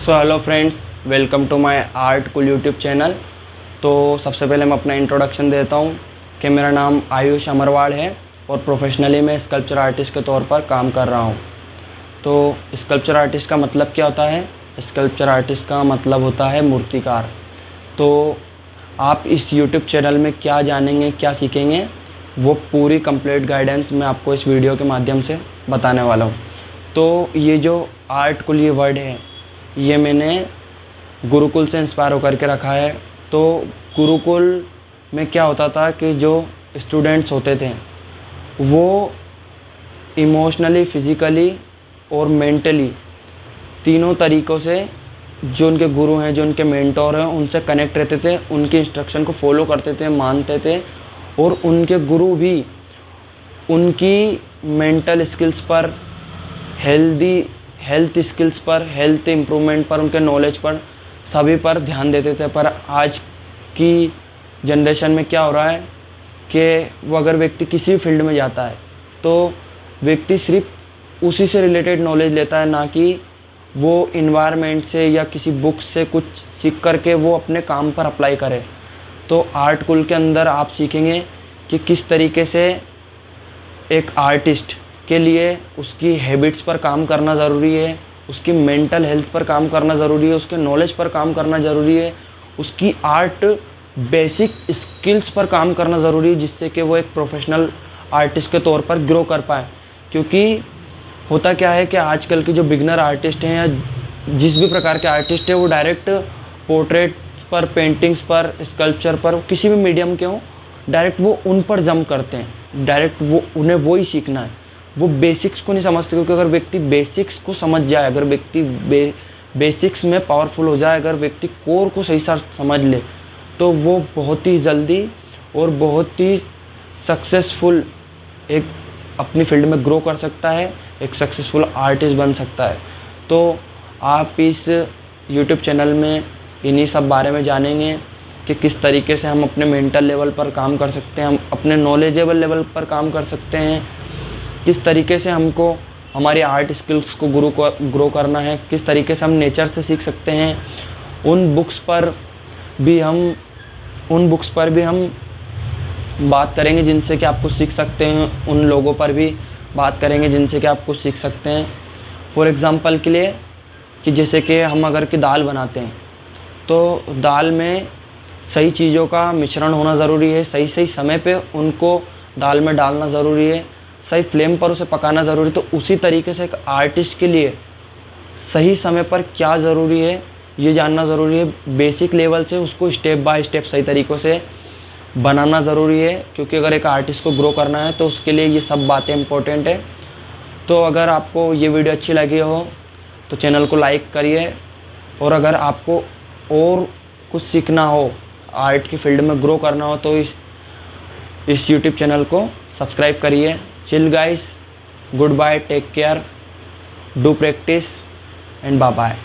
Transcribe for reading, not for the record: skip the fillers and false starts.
So hello friends, welcome to my art कुल YouTube channel. तो सबसे पहले मैं अपना इंट्रोडक्शन देता हूँ कि मेरा नाम आयुष अमरवाड़ है और प्रोफेशनली मैं स्कल्पचर आर्टिस्ट के तौर पर काम कर रहा हूँ। तो स्कल्पचर आर्टिस्ट का मतलब क्या होता है? स्कल्पचर आर्टिस्ट का मतलब होता है मूर्तिकार। तो आप इस यूट्यूब चैनल में क्या जानेंगे, क्या सीखेंगे, वो पूरी कंप्लीट गाइडेंस मैं आपको इस वीडियो के माध्यम से बताने वाला हूँ। तो ये जो आर्ट कुल ये वर्ड है, ये मैंने गुरुकुल से इंस्पायर होकर के रखा है। तो गुरुकुल में क्या होता था कि जो स्टूडेंट्स होते थे वो इमोशनली, फिज़िकली और मेंटली तीनों तरीक़ों से जो उनके गुरु हैं, जो उनके मेंटोर हैं, उनसे कनेक्ट रहते थे, उनके इंस्ट्रक्शन को फॉलो करते थे, मानते थे। और उनके गुरु भी उनकी मेंटल स्किल्स पर, हेल्थ स्किल्स पर, हेल्थ इम्प्रूवमेंट पर, उनके नॉलेज पर, सभी पर ध्यान देते थे। पर आज की जनरेशन में क्या हो रहा है कि वो अगर व्यक्ति किसी फील्ड में जाता है तो व्यक्ति सिर्फ उसी से रिलेटेड नॉलेज लेता है, ना कि वो इन्वायरमेंट से या किसी बुक से कुछ सीख करके वो अपने काम पर अप्लाई करे। तो आर्ट कुल के अंदर आप सीखेंगे कि किस तरीके से एक आर्टिस्ट के लिए उसकी हैबिट्स पर काम करना ज़रूरी है, उसकी मेंटल हेल्थ पर काम करना ज़रूरी है, उसके नॉलेज पर काम करना ज़रूरी है, उसकी आर्ट बेसिक स्किल्स पर काम करना ज़रूरी है, जिससे कि वो एक प्रोफेशनल आर्टिस्ट के तौर पर ग्रो कर पाए। क्योंकि होता क्या है कि आजकल के जो बिगनर आर्टिस्ट हैं या जिस भी प्रकार के आर्टिस्ट हैं, वो डायरेक्ट पोर्ट्रेट पर, पेंटिंग्स पर, स्कल्पचर पर, किसी भी मीडियम के हों, डायरेक्ट वो उन पर जंप करते हैं। डायरेक्ट वो उन्हें वो ही सीखना है, वो बेसिक्स को नहीं समझते। क्योंकि अगर व्यक्ति बेसिक्स को समझ जाए, अगर व्यक्ति बेसिक्स में पावरफुल हो जाए, अगर व्यक्ति कोर को सही से समझ ले, तो वो बहुत ही जल्दी और बहुत ही सक्सेसफुल एक अपनी फील्ड में ग्रो कर सकता है, एक सक्सेसफुल आर्टिस्ट बन सकता है। तो आप इस यूट्यूब चैनल में इन्हीं सब बारे में जानेंगे कि किस तरीके से हम अपने मेंटल लेवल पर काम कर सकते हैं, हम अपने नॉलेजेबल लेवल पर काम कर सकते हैं, किस तरीके से हमको हमारी आर्ट स्किल्स को ग्रो करना है, किस तरीके से हम नेचर से सीख सकते हैं। उन बुक्स पर भी हम बात करेंगे जिनसे कि आप कुछ सीख सकते हैं, उन लोगों पर भी बात करेंगे जिनसे कि आप कुछ सीख सकते हैं। फॉर एग्ज़ाम्पल के लिए कि जैसे कि हम अगर कि दाल बनाते हैं तो दाल में सही चीज़ों का मिश्रण होना ज़रूरी है, सही सही समय पे उनको दाल में डालना ज़रूरी है, सही फ्लेम पर उसे पकाना ज़रूरी है। तो उसी तरीके से एक आर्टिस्ट के लिए सही समय पर क्या ज़रूरी है ये जानना ज़रूरी है। बेसिक लेवल से उसको स्टेप बाय स्टेप सही तरीक़ों से बनाना ज़रूरी है, क्योंकि अगर एक आर्टिस्ट को ग्रो करना है तो उसके लिए ये सब बातें इम्पोर्टेंट है। तो अगर आपको ये वीडियो अच्छी लगी हो तो चैनल को लाइक करिए, और अगर आपको और कुछ सीखना हो, आर्ट की फील्ड में ग्रो करना हो, तो इस यूट्यूब चैनल को सब्सक्राइब करिए। Chill guys, goodbye, take care, do practice and bye bye.